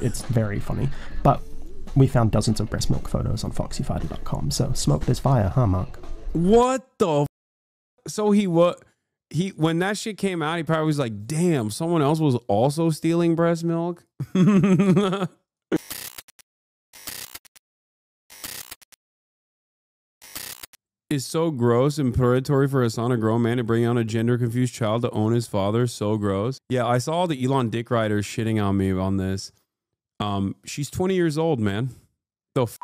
It's very funny. But we found dozens of breast milk photos on foxyfighter.com. So smoke this fire, huh, Mark? What the? So when that shit came out, he probably was like, damn, someone else was also stealing breast milk. It's so gross and predatory for Hasan, a grown man, to bring on a gender-confused child to own his father. So gross. Yeah, I saw all the Elon dick riders shitting on me on this. She's 20 years old, man. The f***?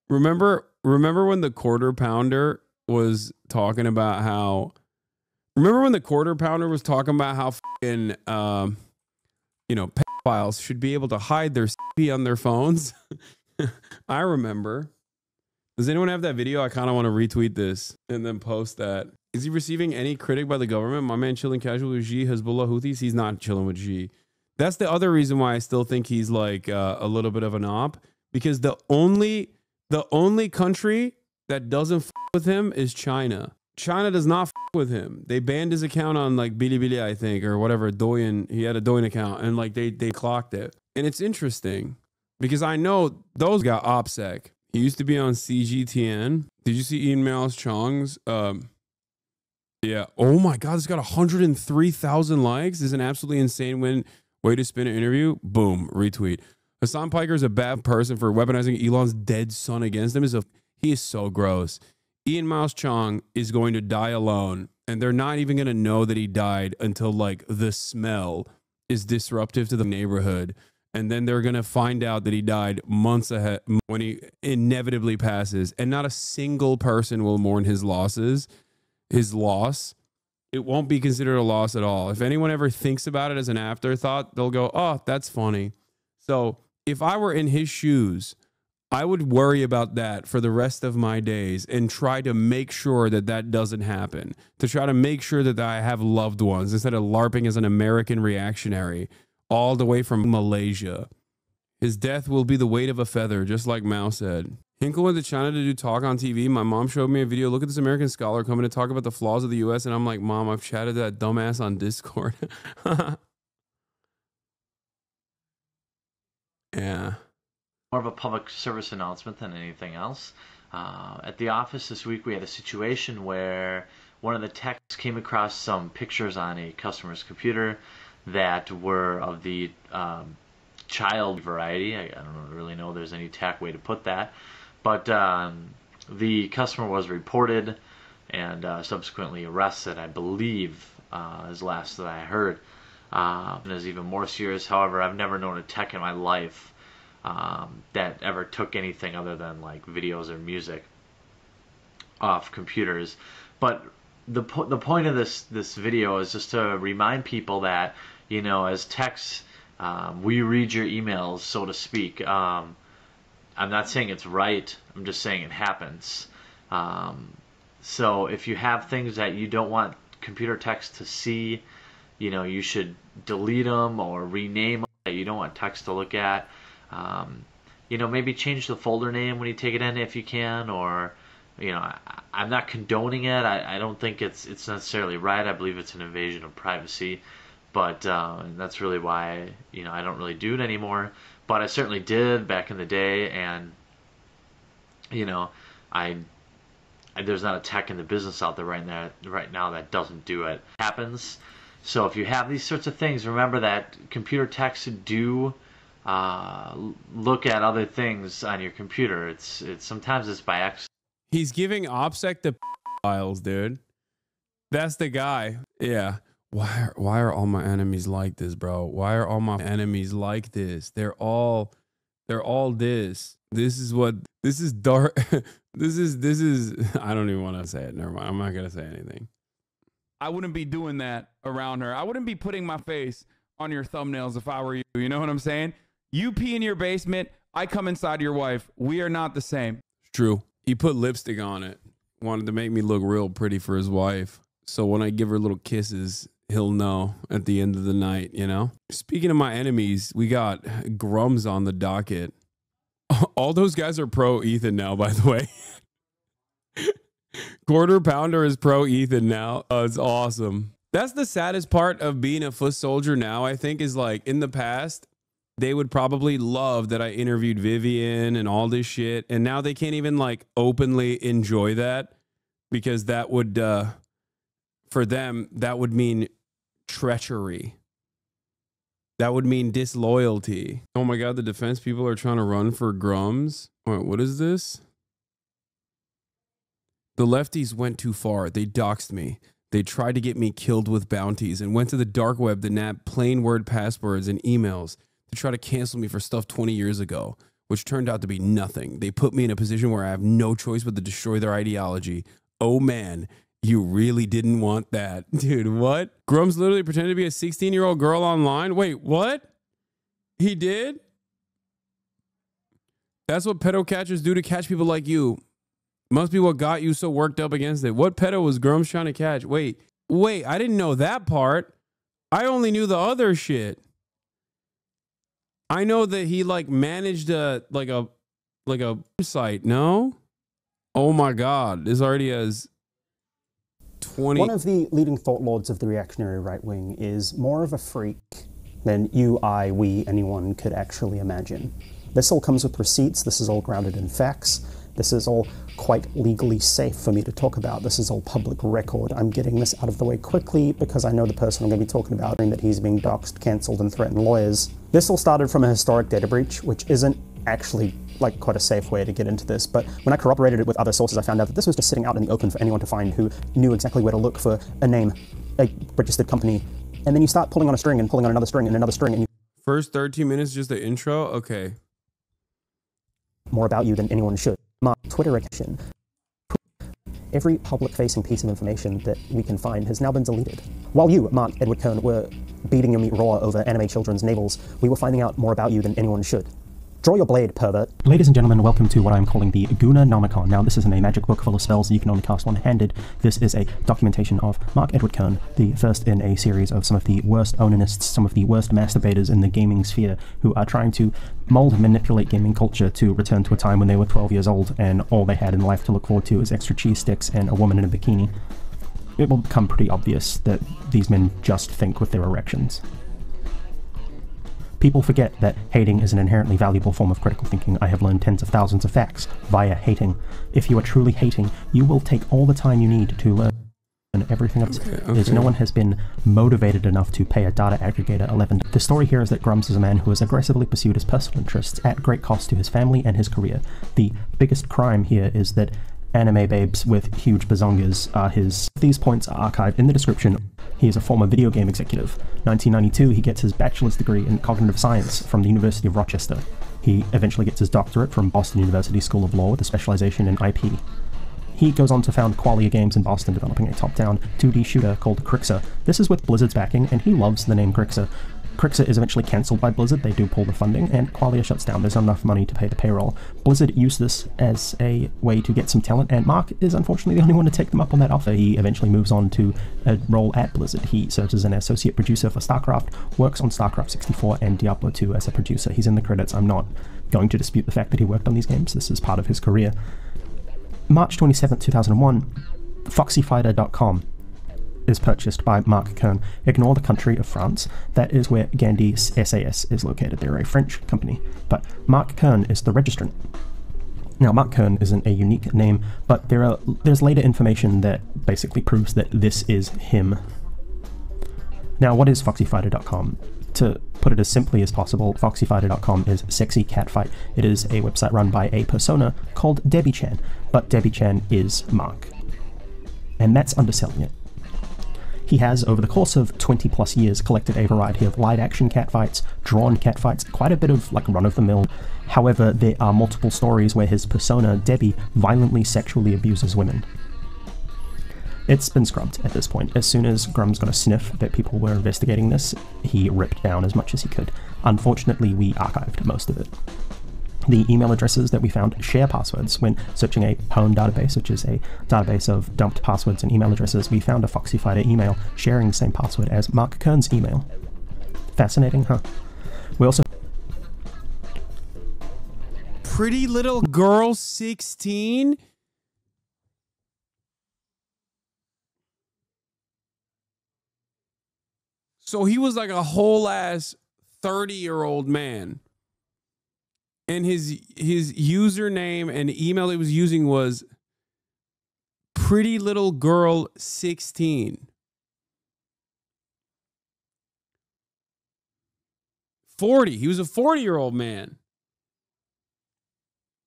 Remember when the quarter pounder was talking about how... Remember when the quarter pounder was talking about how fucking, pedophiles should be able to hide their CP on their phones? I remember. Does anyone have that video? I kind of want to retweet this and then post that. Is he receiving any critic by the government? My man chilling casual with G, Hezbollah Houthis. He's not chilling with G. That's the other reason why I still think he's like a little bit of an op, because the only country that doesn't f with him is China. China does not f with him. They banned his account on like Bilibili, I think, or whatever. Douyin, he had a Douyin account, and like they clocked it. And it's interesting because I know those got OPSEC. He used to be on CGTN. Did you see Ian Miles Chong's? Yeah. Oh my God, it's got 103,000 likes. This is an absolutely insane way to spin an interview. Boom, retweet. Hasan Piker is a bad person for weaponizing Elon's dead son against him. He is so gross. Ian Miles Chong is going to die alone, and they're not even going to know that he died until like the smell is disruptive to the neighborhood. And then they're going to find out that he died months ahead when he inevitably passes. And not a single person will mourn his loss. It won't be considered a loss at all. If anyone ever thinks about it as an afterthought, they'll go, oh, that's funny. So if I were in his shoes, I would worry about that for the rest of my days and try to make sure that that doesn't happen. To try to make sure that I have loved ones instead of LARPing as an American reactionary all the way from Malaysia. His death will be the weight of a feather, just like Mao said. Hinkle went to China to do talk on TV. My mom showed me a video. Look at this American scholar coming to talk about the flaws of the U.S. And I'm like, Mom, I've chatted to that dumbass on Discord. Yeah. More of a public service announcement than anything else. At the office this week, we had a situation where one of the techs came across some pictures on a customer's computer that were of the child variety. I don't really know if there's any tack way to put that, but the customer was reported and subsequently arrested, I believe, is last that I heard. And is even more serious. However, I've never known a tech in my life that ever took anything other than like videos or music off computers. But the point of this video is just to remind people that, you know, as techs, we read your emails, so to speak. I'm not saying it's right. I'm just saying it happens. So if you have things that you don't want computer techs to see, you know, you should delete them or rename them that you don't want techs to look at. You know, maybe change the folder name when you take it in if you can, or, you know, I'm not condoning it. I don't think it's necessarily right. I believe it's an invasion of privacy. But and that's really why, you know, I don't really do it anymore. But I certainly did back in the day, and, you know, there's not a tech in the business out there right now that doesn't do it. It happens. So if you have these sorts of things, remember that computer techs do look at other things on your computer. It's sometimes it's by accident. He's giving OPSEC the files, dude. That's the guy. Yeah. Why are all my enemies like this, bro? Why are all my enemies like this? They're all this. This is dark. this is I don't even want to say it. Never mind. I'm not going to say anything. I wouldn't be doing that around her. I wouldn't be putting my face on your thumbnails if I were you. You know what I'm saying? You pee in your basement, I come inside your wife. We are not the same. It's true. He put lipstick on it. Wanted to make me look real pretty for his wife. So when I give her little kisses, he'll know at the end of the night, you know? Speaking of my enemies, we got Grummz on the docket. All those guys are pro Ethan now, by the way. Quarter Pounder is pro Ethan now. It's awesome. That's the saddest part of being a foot soldier now, I think, is like in the past, they would probably love that I interviewed Vivian and all this shit. And now they can't even like openly enjoy that because that would, for them, that would mean treachery. That would mean disloyalty. Oh my God, the defense people are trying to run for Grummz. Wait, what is this? The lefties went too far. They doxed me. They tried to get me killed with bounties and went to the dark web to nab plain word passwords and emails to try to cancel me for stuff 20 years ago, which turned out to be nothing. They put me in a position where I have no choice but to destroy their ideology. Oh man, you really didn't want that. Dude, what? Grummz literally pretended to be a 16-year-old girl online? Wait, what? He did? That's what pedo catchers do to catch people like you. Must be what got you so worked up against it. What pedo was Grummz trying to catch? Wait, I didn't know that part. I only knew the other shit. I know that he like managed a site. No? Oh my God. This already has 20. One of the leading thought lords of the reactionary right wing is more of a freak than you, I, we, anyone could actually imagine. This all comes with receipts. This is all grounded in facts. This is all quite legally safe for me to talk about. This is all public record. I'm getting this out of the way quickly because I know the person I'm going to be talking about and that he's being doxxed, cancelled, and threatened lawyers. This all started from a historic data breach, which isn't actually like quite a safe way to get into this, but when I corroborated it with other sources, I found out that this was just sitting out in the open for anyone to find who knew exactly where to look for a name, a registered company, and then you start pulling on a string and pulling on another string and another string, and you First 13 minutes, just the intro? Okay. more about you than anyone should. My Twitter account. Every public-facing piece of information that we can find has now been deleted. While you, Mark Edward Kern, were beating your meat raw over anime children's navels, we were finding out more about you than anyone should. Draw your blade, pervert. Ladies and gentlemen, welcome to what I'm calling the Guna-nomicon. Now, this isn't a magic book full of spells that you can only cast one-handed. This is a documentation of Mark Edward Kern, the first in a series of some of the worst onanists, some of the worst masturbators in the gaming sphere, who are trying to mold and manipulate gaming culture to return to a time when they were 12 years old and all they had in life to look forward to is extra cheese sticks and a woman in a bikini. It will become pretty obvious that these men just think with their erections. People forget that hating is an inherently valuable form of critical thinking. I have learned tens of thousands of facts via hating. If you are truly hating, you will take all the time you need to learn everything else. As no one has been motivated enough to pay a data aggregator 11. The story here is that Grummz is a man who has aggressively pursued his personal interests at great cost to his family and his career. The biggest crime here is that anime babes with huge bazongas are his. These points are archived in the description. He is a former video game executive. 1992, he gets his bachelor's degree in cognitive science from the University of Rochester. He eventually gets his doctorate from Boston University School of Law with a specialization in IP. He goes on to found Qualia Games in Boston, developing a top-down 2D shooter called Crixer. This is with Blizzard's backing, and he loves the name Crixer. Crixer is eventually cancelled by Blizzard, they do pull the funding, and Qualia shuts down. There's not enough money to pay the payroll. Blizzard used this as a way to get some talent, and Mark is unfortunately the only one to take them up on that offer. He eventually moves on to a role at Blizzard. He serves as an associate producer for StarCraft, works on StarCraft 64 and Diablo 2 as a producer. He's in the credits. I'm not going to dispute the fact that he worked on these games. This is part of his career. March 27th, 2001, FoxyFighter.com is purchased by Mark Kern. Ignore the country of France. That is where Gandhi SAS is located. They're a French company. But Mark Kern is the registrant. Now, Mark Kern isn't a unique name, but there's later information that basically proves that this is him. Now, what is FoxyFighter.com? To put it as simply as possible, FoxyFighter.com is Sexy Catfight. It is a website run by a persona called Debbie Chan, but Debbie Chan is Mark. And that's underselling it. He has, over the course of 20 plus years, collected a variety of live-action catfights, drawn catfights, quite a bit of like run-of-the-mill. However, there are multiple stories where his persona, Debbie, violently sexually abuses women. It's been scrubbed at this point. As soon as Grummz got a sniff that people were investigating this, he ripped down as much as he could. Unfortunately, we archived most of it. The email addresses that we found share passwords. When searching a PWN database, which is a database of dumped passwords and email addresses, we found a Foxy Fighter email sharing the same password as Mark Kern's email. Fascinating, huh? We also... Pretty little girl 16? So he was like a whole ass 30-year-old man. And his username and email he was using was Pretty Little Girl 16. 40. He was a 40-year-old man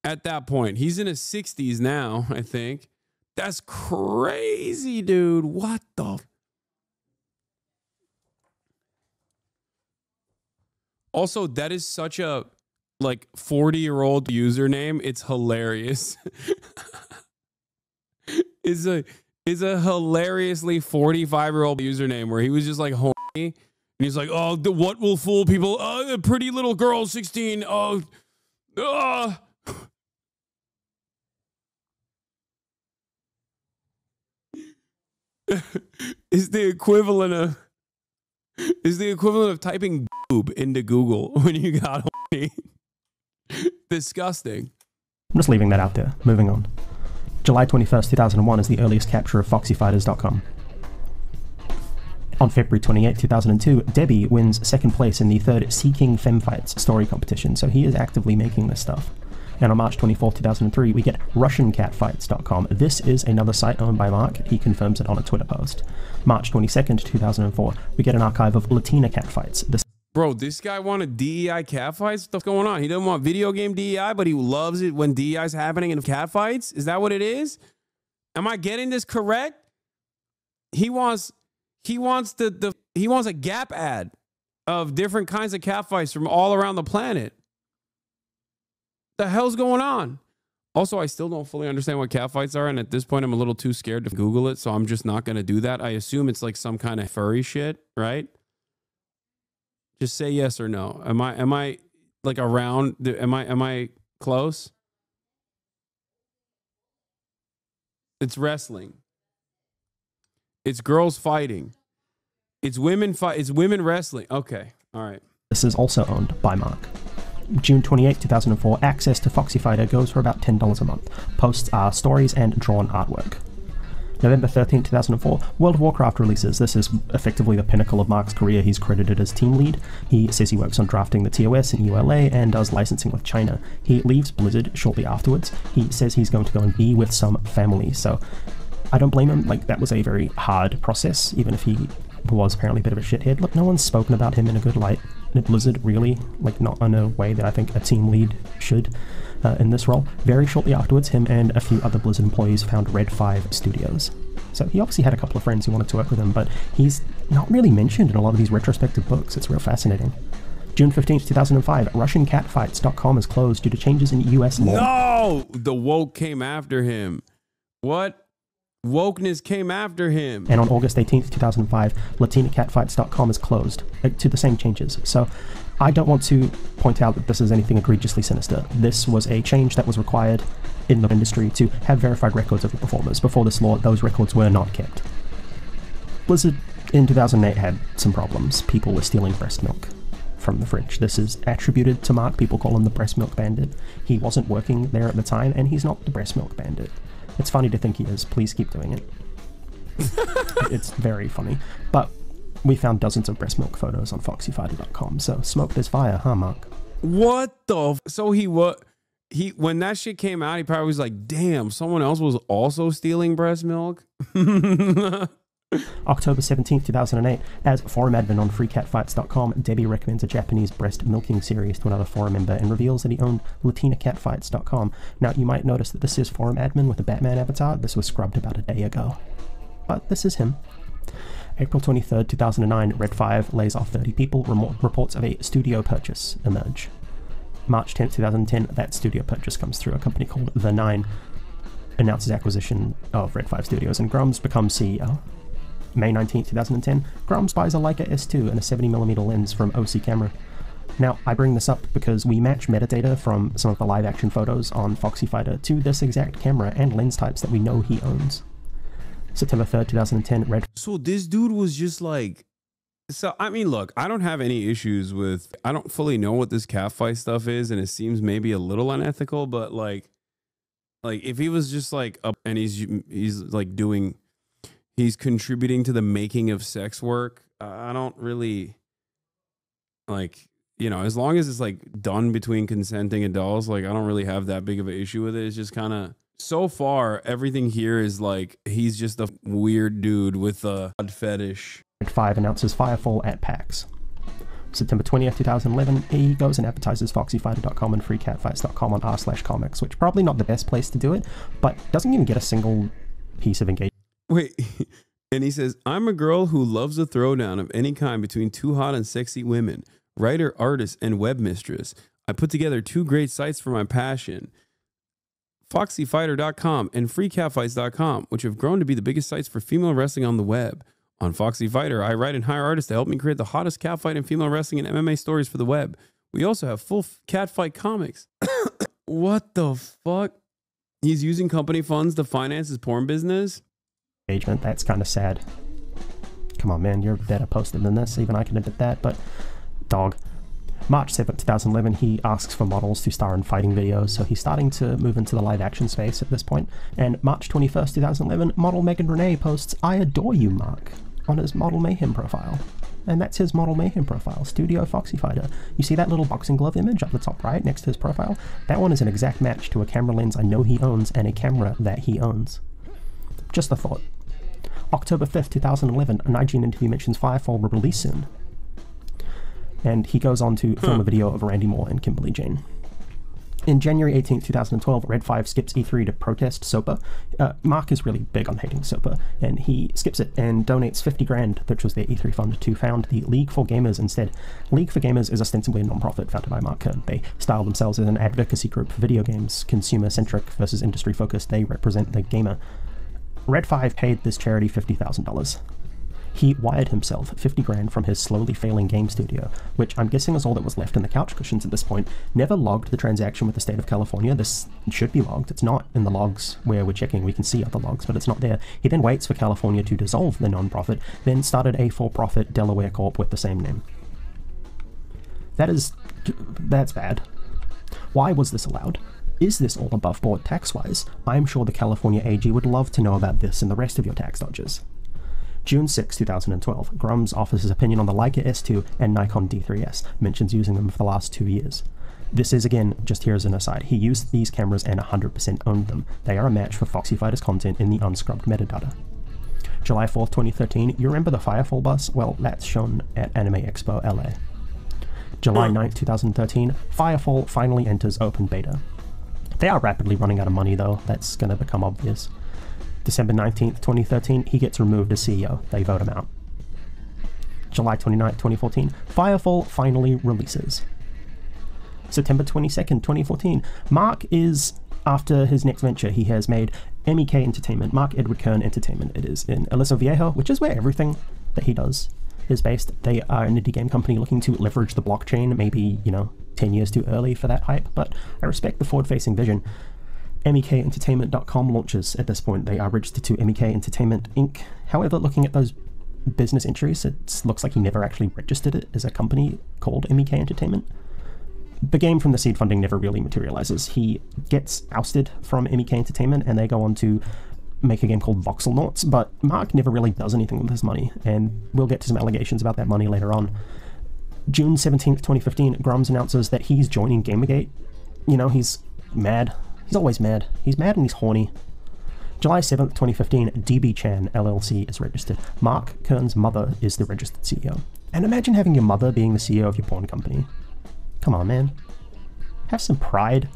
at that point. He's in his 60s now, I think. That's crazy, dude. What the? Also, that is such a 40-year-old username. It's hilarious. Is a hilariously 45-year-old username where he was just horny and he's like, oh, what will fool people? Oh, the Pretty Little Girl 16. Oh, is the equivalent of typing boob into Google when you got horny. Disgusting. I'm just leaving that out there. Moving on. July 21st, 2001 is the earliest capture of foxyfighters.com. On February 28, 2002, Debbie wins second place in the third Seeking Femfights story competition, so he is actively making this stuff. And on March 24, 2003, we get RussianCatfights.com. This is another site owned by Mark. He confirms it on a Twitter post. March 22nd, 2004, we get an archive of Latina catfights. Bro, this guy wanted DEI catfights? What's going on? He doesn't want video game DEI, but he loves it when DEI is happening in catfights? Is that what it is? Am I getting this correct? He wants a Gap ad of different kinds of catfights from all around the planet. The hell's going on? Also, I still don't fully understand what catfights are, and at this point, I'm a little too scared to Google it, so I'm just not going to do that. I assume it's some kind of furry shit, right? Just say yes or no. Am I around? Am I close? It's wrestling. It's girls fighting. It's women fight. It's women wrestling. Okay. All right. This is also owned by Mark. June 28, 2004, access to Foxy Fighter goes for about $10 a month. Posts are stories and drawn artwork. November 13, 2004, World of Warcraft releases. This is effectively the pinnacle of Mark's career. He's credited as team lead. He says he works on drafting the TOS in ULA and does licensing with China. He leaves Blizzard shortly afterwards. He says he's going to go and be with some family, so I don't blame him. That was a very hard process, even if he was apparently a bit of a shithead. Look, no one's spoken about him in a good light at Blizzard, really, not in a way that I think a team lead should in this role. Very shortly afterwards, him and a few other Blizzard employees found Red 5 Studios. So he obviously had a couple of friends who wanted to work with him, but he's not really mentioned in a lot of these retrospective books. It's real fascinating. June 15th, 2005, RussianCatfights.com is closed due to changes in US law. No! The woke came after him. What? Wokeness came after him. And on August 18th, 2005, LatinaCatfights.com is closed to the same changes. So I don't want to point out that this is anything egregiously sinister. This was a change that was required in the industry to have verified records of the performers. Before this law, those records were not kept. Blizzard in 2008 had some problems. People were stealing breast milk from the fridge. This is attributed to Mark. People call him the breast milk bandit. He wasn't working there at the time, and he's not the breast milk bandit. It's funny to think he is. Please keep doing it. It's very funny. But we found dozens of breast milk photos on foxyfighter.com, so smoke this fire, huh, Mark? What the so when that shit came out, he probably was like, damn, someone else was also stealing breast milk? October 17th, 2008, as forum admin on freecatfights.com, Debbie recommends a Japanese breast milking series to another forum member and reveals that he owned LatinaCatfights.com. Now, you might notice that this is forum admin with a Batman avatar. This was scrubbed about a day ago. But this is him. April 23rd, 2009, Red 5 lays off 30 people. Reports of a studio purchase emerge. March 10th, 2010, that studio purchase comes through. A company called The Nine announces acquisition of Red 5 Studios, and Grummz becomes CEO. May 19th, 2010, Grummz buys a Leica S2 and a 70mm lens from OC Camera. Now, I bring this up because we match metadata from some of the live action photos on Foxy Fighter to this exact camera and lens types that we know he owns. September 3rd, 2010, Red... So this dude was just so, I mean, look, I don't have any issues with... I don't fully know what this catfight stuff is, and it seems maybe a little unethical, but if he was just and he's doing... He's contributing to the making of sex work. I don't really you know, as long as it's like done between consenting adults, like I don't really have that big of an issue with it. It's just kind of, so far, everything here is like, he's just a weird dude with a fetish. Red 5 announces Firefall at PAX. September 20th, 2011, he goes and advertises foxyfighter.com and freecatfights.com on r/comics, which probably not the best place to do it, but doesn't even get a single piece of engagement. Wait, and he says, I'm a girl who loves a throwdown of any kind between two hot and sexy women, writer, artist, and web mistress. I put together 2 great sites for my passion, foxyfighter.com and freecatfights.com, which have grown to be the biggest sites for female wrestling on the web. On Foxy Fighter, I write and hire artists to help me create the hottest catfight in female wrestling and MMA stories for the web. We also have full catfight comics. What the fuck? He's using company funds to finance his porn business? Engagement, that's kind of sad. Come on, man, you're better posted than this. Even I can admit that, but dog. March 7th, 2011, he asks for models to star in fighting videos, so he's starting to move into the live action space at this point. And March 21st, 2011, model Megan Renee posts, I adore you, Mark, on his Model Mayhem profile. And that's his Model Mayhem profile, Studio Foxy Fighter. You see that little boxing glove image up the top right next to his profile? That one is an exact match to a camera lens I know he owns and a camera that he owns. Just a thought. October 5th, 2011, an IGN interview mentions Firefall will release soon. And he goes on to film a video of Randy Moore and Kimberly Jane. In January 18th, 2012, Red 5 skips E3 to protest SOPA. Mark is really big on hating SOPA, and he skips it and donates 50 grand, which was their E3 fund, to found the League for Gamers instead. League for Gamers is ostensibly a non-profit founded by Mark Kern. They style themselves as an advocacy group for video games, consumer-centric versus industry-focused. They represent the gamer. Red 5 paid this charity $50,000. He wired himself 50 grand from his slowly failing game studio, which I'm guessing is all that was left in the couch cushions at this point. Never logged the transaction with the state of California. This should be logged. It's not in the logs where we're checking. We can see other logs, but it's not there. He then waits for California to dissolve the non-profit, then started a for-profit Delaware Corp with the same name. That's bad. Why was this allowed? Is this all above board tax-wise? I'm sure the California AG would love to know about this and the rest of your tax dodges. June 6, 2012, Grummz offers his opinion on the Leica S2 and Nikon D3S, mentions using them for the last 2 years. This is, again, just here as an aside, he used these cameras and 100% owned them. They are a match for Foxy Fighter's content in the unscrubbed metadata. July 4th, 2013, you remember the Firefall bus? Well, that's shown at Anime Expo LA. July 9th, 2013, Firefall finally enters open beta. They are rapidly running out of money though, that's going to become obvious. December 19th, 2013, he gets removed as CEO. They vote him out. July 29th, 2014, Firefall finally releases. September 22nd, 2014, Mark is, after his next venture, he has made MEK Entertainment, Mark Edward Kern Entertainment. It is in Aliso Viejo, which is where everything that he does is based. They are an indie game company looking to leverage the blockchain, maybe, 10 years too early for that hype, but I respect the forward-facing vision. MEKentertainment.com launches at this point. They are registered to MEK Entertainment Inc. However, looking at those business entries, it looks like he never actually registered it as a company called MEK Entertainment. The game from the seed funding never really materializes. He gets ousted from MEK Entertainment and they go on to make a game called Voxel Noughts, but Mark never really does anything with his money, and we'll get to some allegations about that money later on. June 17th, 2015, Grummz announces that he's joining Gamergate. He's mad. He's always mad. He's mad and he's horny. July 7th, 2015, DB Chan LLC is registered. Mark Kern's mother is the registered CEO. And imagine having your mother being the CEO of your porn company. Come on, man. Have some pride.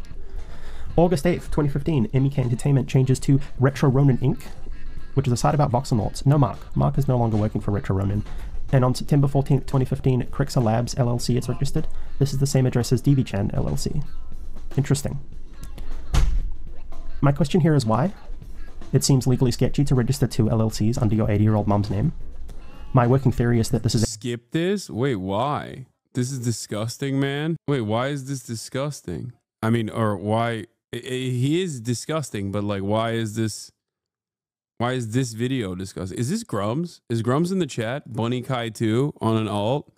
August 8th, 2015, MEK Entertainment changes to Retro Ronin Inc., which is a site about voxel noughts. No Mark. Mark is no longer working for Retro Ronin. And on September 14th, 2015, Crixa Labs LLC is registered. This is the same address as DB Chan LLC. Interesting. My question here is why? It seems legally sketchy to register 2 LLCs under your 80-year-old mom's name. My working theory is that this is... Skip this? Wait, why? This is disgusting, man. Wait, why is this disgusting? I mean, or why... He is disgusting, but like, why is this video disgusting? Is this Grummz? Is Grummz in the chat? Bunny Kai 2 on an alt?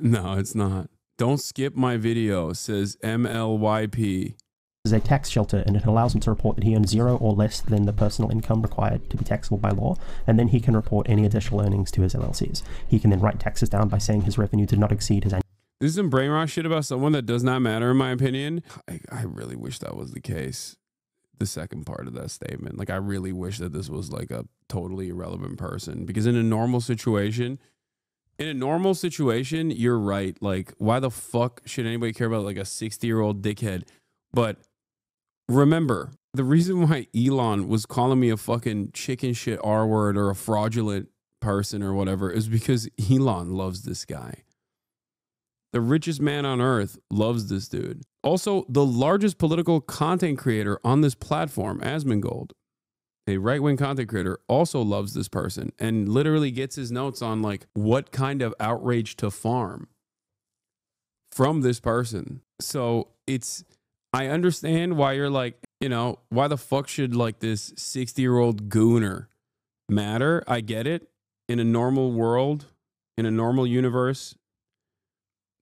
No, it's not. Don't skip my video, says MLYP. Is is a tax shelter, and it allows him to report that he earns 0 or less than the personal income required to be taxable by law, and then he can report any additional earnings to his LLCs. He can then write taxes down by saying his revenue did not exceed his annual. This is some brainwash shit about someone that does not matter, in my opinion. I really wish that was the case. The second part of that statement. Like, I really wish that this was like a totally irrelevant person, because in a normal situation, you're right. Like, why the fuck should anybody care about like a 60-year-old dickhead? But remember, the reason why Elon was calling me a fucking chicken shit R word or a fraudulent person or whatever is because Elon loves this guy. The richest man on earth loves this dude. Also, the largest political content creator on this platform, Asmongold, a right-wing content creator, also loves this person and literally gets his notes on like what kind of outrage to farm from this person. So I understand why you're like, you know, why the fuck should like this 60-year-old gooner matter? I get it. In a normal world, in a normal universe,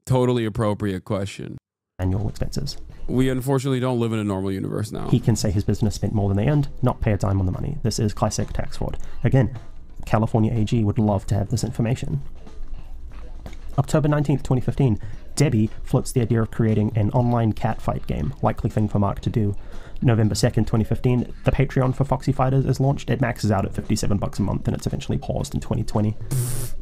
totally appropriate question. Annual expenses. We unfortunately don't live in a normal universe now. He can say his business spent more than they earned, not pay a dime on the money. This is classic tax fraud. Again, California AG would love to have this information. October 19th, 2015, Debbie floats the idea of creating an online catfight game, likely thing for Mark to do. November 2nd, 2015, the Patreon for Foxy Fighters is launched. It maxes out at $57 a month, and it's eventually paused in 2020.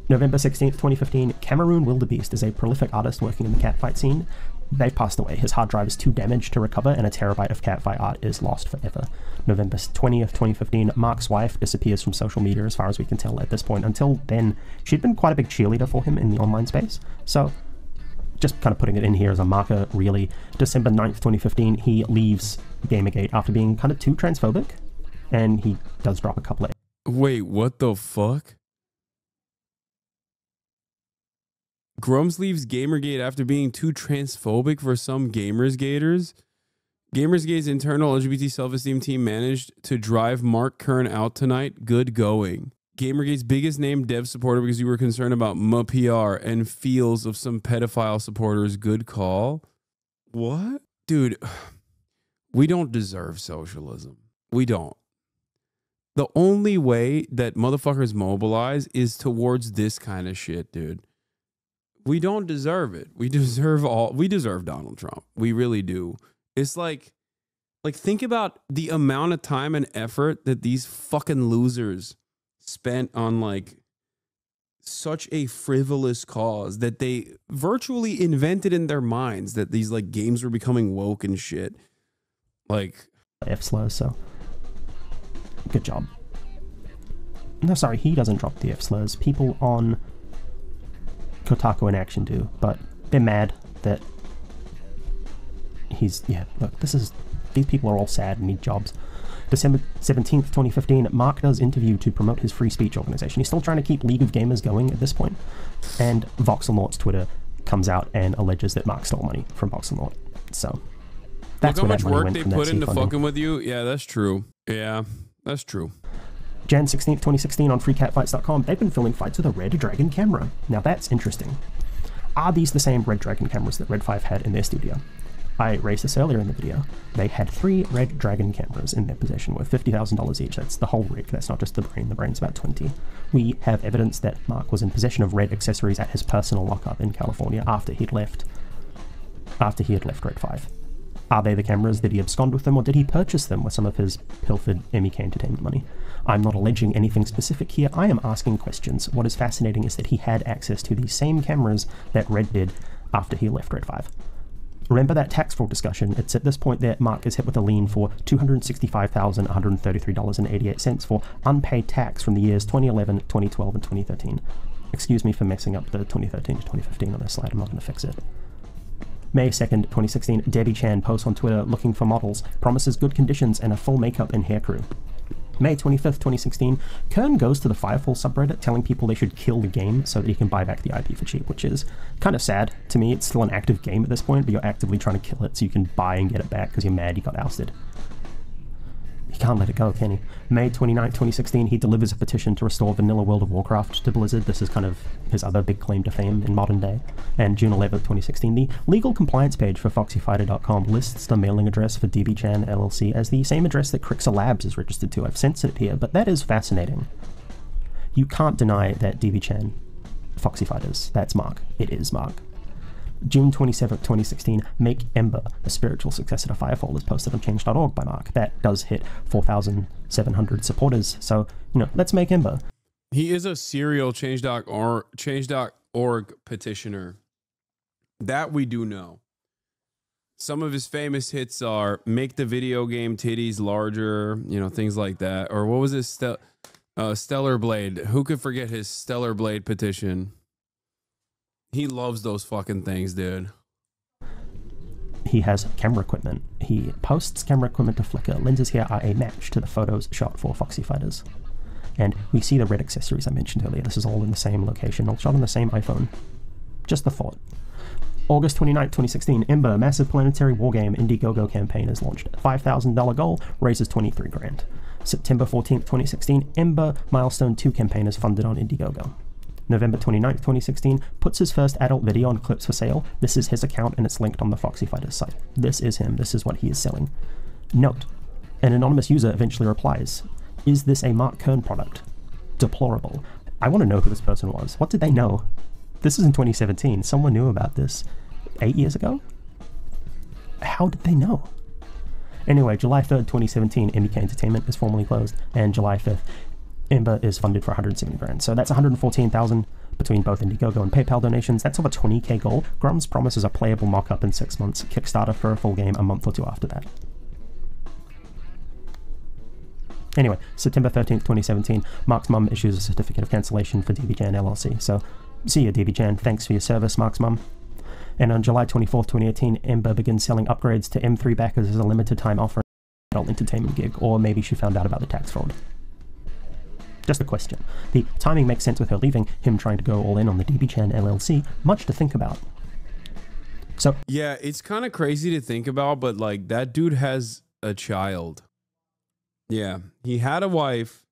November 16th, 2015, Cameroon Wildebeest is a prolific artist working in the catfight scene. They passed away. His hard drive is too damaged to recover, and a terabyte of catfight art is lost forever. November 20th, 2015, Mark's wife disappears from social media as far as we can tell at this point. Until then, she'd been quite a big cheerleader for him in the online space. So, just kind of putting it in here as a marker, really. December 9th, 2015, he leaves Gamergate after being kind of too transphobic, and he does drop a couple of... Wait, what the fuck? Grummz leaves Gamergate after being too transphobic for some Gamersgaters. Gamersgate's internal LGBT self-esteem team managed to drive Mark Kern out tonight. Good going. Gamergate's biggest name dev supporter because you were concerned about PR and feels of some pedophile supporters. Good call. What? Dude, we don't deserve socialism. We don't. The only way that motherfuckers mobilize is towards this kind of shit, dude. We don't deserve it. We deserve Donald Trump. We really do. It's like think about the amount of time and effort that these fucking losers spent on like such a frivolous cause that they virtually invented in their minds that these like games were becoming woke and shit. Like F slurs, so good job. No, sorry, he doesn't drop the F slurs. People on Kotaku in Action do, but they're mad that he's, yeah, look, these people are all sad and need jobs. December 17th, 2015, Mark does interview to promote his free speech organization. He's still trying to keep League of Gamers going at this point, and Voxelnaught's Twitter comes out and alleges that Mark stole money from Voxelnaught. So that's look how where much that money work went they from put that into funding. fucking with you. Yeah, that's true. Yeah, that's true. Jan 16th, 2016 on freecatfights.com, they've been filming fights with a Red Dragon camera. Now that's interesting. Are these the same Red Dragon cameras that Red 5 had in their studio? I raised this earlier in the video. They had 3 Red Dragon cameras in their possession worth $50,000 each. That's the whole rig. That's not just the brain. The brain's about 20. We have evidence that Mark was in possession of Red accessories at his personal lockup in California after he had left Red 5. Are they the cameras? Did he abscond with them, or did he purchase them with some of his pilfered MEK Entertainment money? I'm not alleging anything specific here. I am asking questions. What is fascinating is that he had access to these same cameras that Red did after he left Red 5. Remember that tax fraud discussion? It's at this point that Mark is hit with a lien for $265,133.88 for unpaid tax from the years 2011, 2012, and 2013. Excuse me for messing up the 2013 to 2015 on this slide. I'm not going to fix it. May 2nd, 2016, Debbie Chan posts on Twitter looking for models, promises good conditions and a full makeup and hair crew. May 25th, 2016, Kern goes to the Firefall subreddit telling people they should kill the game so that he can buy back the IP for cheap, which is kind of sad to me. It's still an active game at this point, but you're actively trying to kill it so you can buy and get it back because you're mad you got ousted. He can't let it go, can he? May 29, 2016, he delivers a petition to restore vanilla World of Warcraft to Blizzard. This is kind of his other big claim to fame in modern day. And June 11, 2016, the legal compliance page for FoxyFighter.com lists the mailing address for DBChan LLC as the same address that Crixer Labs is registered to. I've censored it here, but that is fascinating. You can't deny that DBChan Foxy Fighters. That's Mark. It is Mark. June 27, 2016, Make Ember, a spiritual successor to Firefall, is posted on change.org by Mark. That does hit 4,700 supporters, so, let's make Ember. He is a serial change.org petitioner. That we do know. Some of his famous hits are make the video game titties larger, things like that. Or what was his Stellar Blade? Who could forget his Stellar Blade petition? He loves those fucking things, dude. He has camera equipment. He posts camera equipment to Flickr. Lenses here are a match to the photos shot for Foxy Fighters. And we see the red accessories I mentioned earlier. This is all in the same location, all shot on the same iPhone. Just the thought. August 29, 2016, Ember, massive planetary wargame Indiegogo campaign is launched. $5,000 goal, raises 23 grand. September 14, 2016, Ember Milestone 2 campaign is funded on Indiegogo. November 29, 2016, puts his first adult video on Clips for sale. This is his account and it's linked on the Foxy Fighters site. This is him. This is what he is selling. Note, an anonymous user eventually replies, is this a Mark Kern product? Deplorable. I want to know who this person was. What did they know? This is in 2017. Someone knew about this 8 years ago? How did they know? Anyway, July 3rd, 2017, MBK Entertainment is formally closed, and July 5th, Ember is funded for 170 grand. So that's 114,000 between both Indiegogo and PayPal donations. That's over 20k goal. Grummz promises a playable mock-up in 6 months. Kickstarter for a full game a month or two after that. Anyway, September 13th, 2017, Mark's mum issues a certificate of cancellation for DBChan LLC. So, see you, DBChan. Thanks for your service, Mark's mum. And on July 24th, 2018, Ember begins selling upgrades to M3 backers as a limited time offer, adult entertainment gig, or maybe she found out about the tax fraud. Just a question. The timing makes sense with her leaving, him trying to go all in on the DBChan LLC. Much to think about. So yeah, it's kind of crazy to think about, but like that dude has a child. Yeah, he had a wife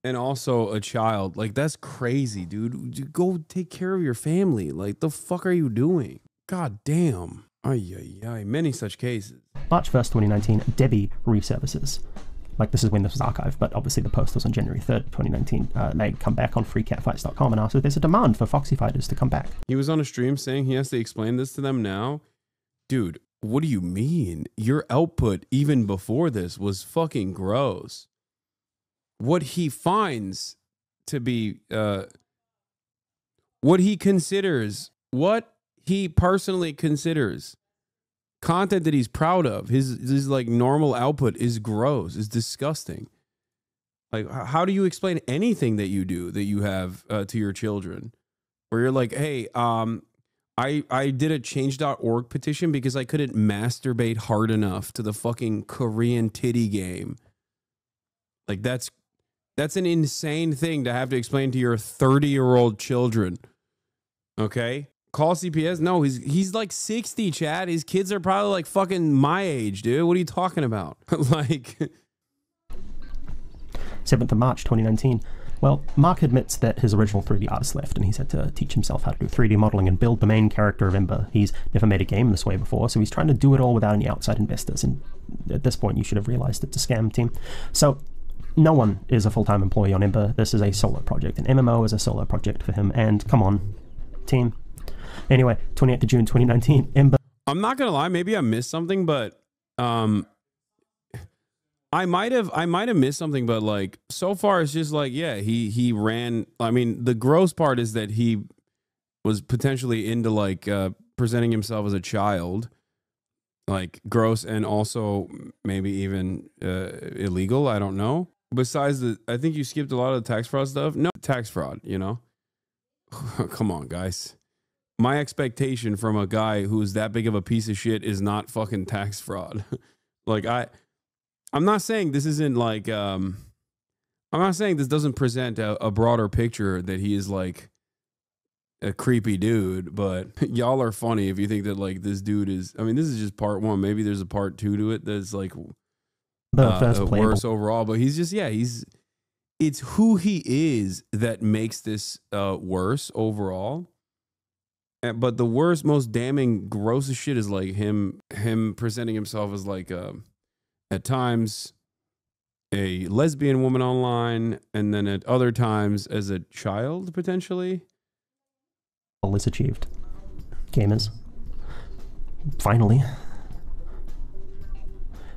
and also a child. Like that's crazy, dude. Go take care of your family. Like the fuck are you doing? God damn. Ay, ay, ay. Many such cases. March 1st, 2019, Debbie resurfaces. Like, this is when this was archived, but obviously the post was on January 3rd, 2019. They come back on freecatfights.com and ask if there's a demand for Foxy Fighters to come back. He was on a stream saying he has to explain this to them now. Dude, what do you mean? Your output, even before this, was fucking gross. What he finds to be, what he personally considers content that he's proud of, his like normal output is gross, is disgusting. Like, how do you explain anything that you do that you have to your children, where you're like, hey, I did a change.org petition because I couldn't masturbate hard enough to the fucking Korean titty game. Like that's an insane thing to have to explain to your 30-year-old children. Okay? Call CPS? No, he's like 60, Chad. His kids are probably like fucking my age, dude. What are you talking about? Like 7th of March, 2019. Well, Mark admits that his original 3D artist left and he's had to teach himself how to do 3D modeling and build the main character of Ember. He's never made a game this way before, so he's trying to do it all without any outside investors. And at this point, you should have realized it's a scam, team. So no one is a full-time employee on Ember. This is a solo project. An MMO is a solo project for him. And come on, team. Anyway, 28th of June, 2019, Ember. I'm not gonna lie, maybe I missed something, but I might have missed something, but like so far it's just like, yeah, he ran. I mean, the gross part is that he was potentially into like presenting himself as a child, like gross, and also maybe even illegal. I don't know. Besides I think you skipped a lot of the tax fraud stuff. No tax fraud, you know. Come on, guys. My expectation from a guy who's that big of a piece of shit is not fucking tax fraud. Like I'm not saying this isn't like I'm not saying this doesn't present a broader picture that he is like a creepy dude, but y'all are funny if you think that like this dude is. I mean, this is just part one. Maybe there's a part two to it that's like first playable. Worse overall. But he's just, it's who he is that makes this worse overall. But the worst, most damning, grossest shit is like him presenting himself as like at times a lesbian woman online, and then at other times as a child potentially. All is achieved. Gamers. Finally.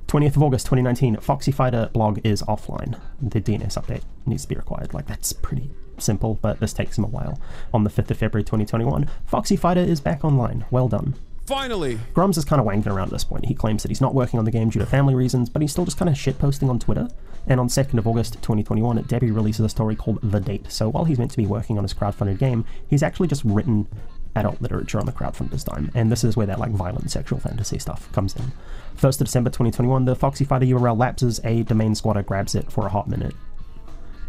20th of August 2019, Foxy Fighter blog is offline. The DNS update needs to be required. Like, that's pretty simple, but this takes him a while. On the 5th of February 2021, Foxy Fighter is back online. Well done. Finally! Grummz is kind of wanking around at this point. He claims that he's not working on the game due to family reasons, but he's still just kind of shitposting on Twitter. And on 2nd of August 2021, Debbie releases a story called The Date. So while he's meant to be working on his crowdfunded game, he's actually just written adult literature on the crowdfunder's dime. And this is where that like violent sexual fantasy stuff comes in. 1st of December 2021, the Foxy Fighter URL lapses, a domain squatter grabs it for a hot minute.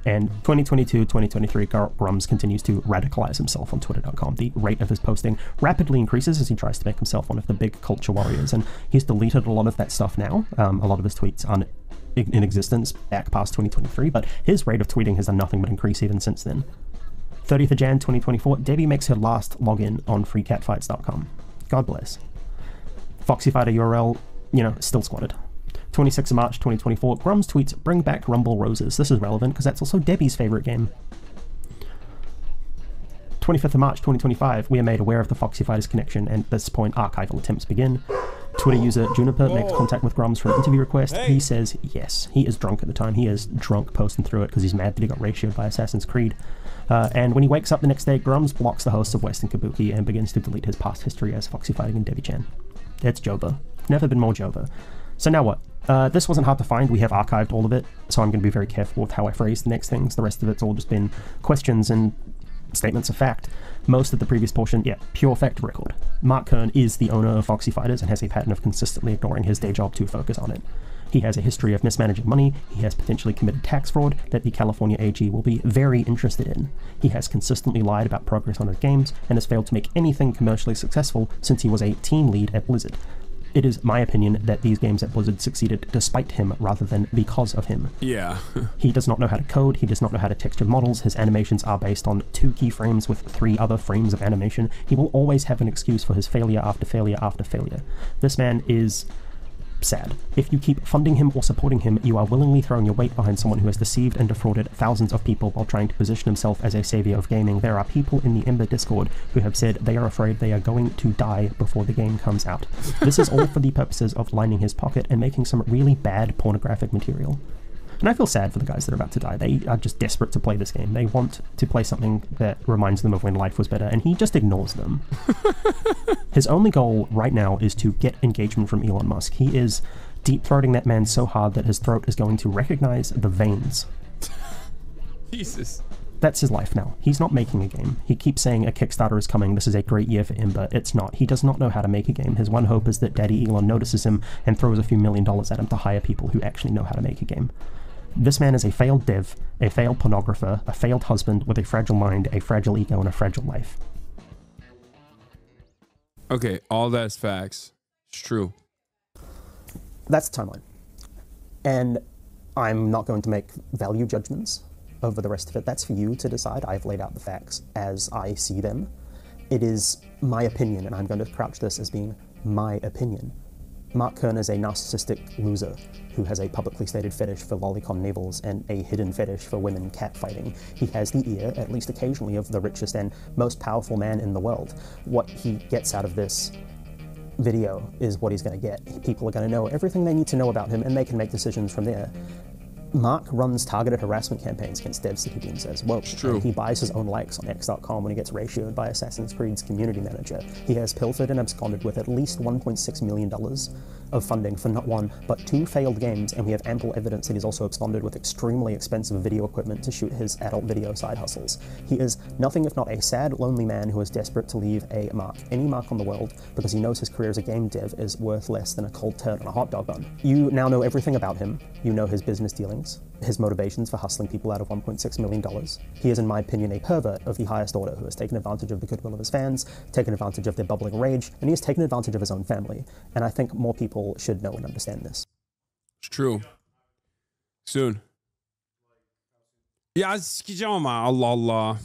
And 2022-2023, Grummz continues to radicalize himself on Twitter.com. The rate of his posting rapidly increases as he tries to make himself one of the big culture warriors, and he's deleted a lot of that stuff now. A lot of his tweets aren't in existence back past 2023, but his rate of tweeting has done nothing but increase even since then. 30th of Jan 2024, Debbie makes her last login on freecatfights.com. God bless. Foxy Fighter URL, still squatted. 26th of March 2024, Grummz tweets, bring back Rumble Roses. This is relevant because that's also Debbie's favorite game. 25th of March 2025, we are made aware of the Foxy Fighters connection, and at this point, archival attempts begin. Twitter user Juniper makes contact with Grummz for an interview request. Hey. He says yes. He is drunk at the time. He is drunk posting through it because he's mad that he got ratioed by Assassin's Creed. And when he wakes up the next day, Grummz blocks the hosts of Western Kabuki and begins to delete his past history as Foxy Fighting and Debbie-chan. It's Joba. Never been more Joba. So now what? This wasn't hard to find. We have archived all of it, so I'm going to be very careful with how I phrase the next things. The rest of it's all just been questions and statements of fact. Most of the previous portion, pure fact record. Mark Kern is the owner of Foxy Fighters and has a pattern of consistently ignoring his day job to focus on it. He has a history of mismanaging money. He has potentially committed tax fraud that the California AG will be very interested in. He has consistently lied about progress on his games and has failed to make anything commercially successful since he was a team lead at Blizzard. It is my opinion that these games at Blizzard succeeded despite him rather than because of him. Yeah. He does not know how to code, he does not know how to texture models, his animations are based on 2 keyframes with 3 other frames of animation. He will always have an excuse for his failure after failure after failure. This man is sad. If you keep funding him or supporting him, you are willingly throwing your weight behind someone who has deceived and defrauded thousands of people while trying to position himself as a savior of gaming. There are people in the Ember Discord who have said they are afraid they are going to die before the game comes out. This is all for the purposes of lining his pocket and making some really bad pornographic material. And I feel sad for the guys that are about to die. They are just desperate to play this game. They want to play something that reminds them of when life was better, and he just ignores them. His only goal right now is to get engagement from Elon Musk. He is deep-throating that man so hard that his throat is going to recognize the veins. Jesus. That's his life now. He's not making a game. He keeps saying a Kickstarter is coming, this is a great year for Ember. It's not. He does not know how to make a game. His one hope is that Daddy Elon notices him and throws a few $1 million at him to hire people who actually know how to make a game. This man is a failed dev, a failed pornographer, a failed husband with a fragile mind, a fragile ego, and a fragile life. Okay, all that's facts. It's true. That's the timeline. And I'm not going to make value judgments over the rest of it. That's for you to decide. I've laid out the facts as I see them. It is my opinion, and I'm going to crouch this as being my opinion. Mark Kern is a narcissistic loser who has a publicly stated fetish for lolicon navels and a hidden fetish for women catfighting. He has the ear, at least occasionally, of the richest and most powerful man in the world. What he gets out of this video is what he's going to get. People are going to know everything they need to know about him, and they can make decisions from there. Mark runs targeted harassment campaigns against devs that he deems as woke. It's true. And he buys his own likes on X.com when he gets ratioed by Assassin's Creed's community manager. He has pilfered and absconded with at least $1.6 million of funding for not 1, but 2 failed games, and we have ample evidence that he's also absconded with extremely expensive video equipment to shoot his adult video side hustles. He is nothing if not a sad, lonely man who is desperate to leave a mark, any mark on the world, because he knows his career as a game dev is worth less than a cold turd on a hot dog bun. You now know everything about him. You know his business dealings, his motivations for hustling people out of $1.6 million. He is, in my opinion, a pervert of the highest order who has taken advantage of the goodwill of his fans, taken advantage of their bubbling rage, and he has taken advantage of his own family. And I think more people should know and understand this. It's true. Soon. Ya sikeceğim ama Allah Allah.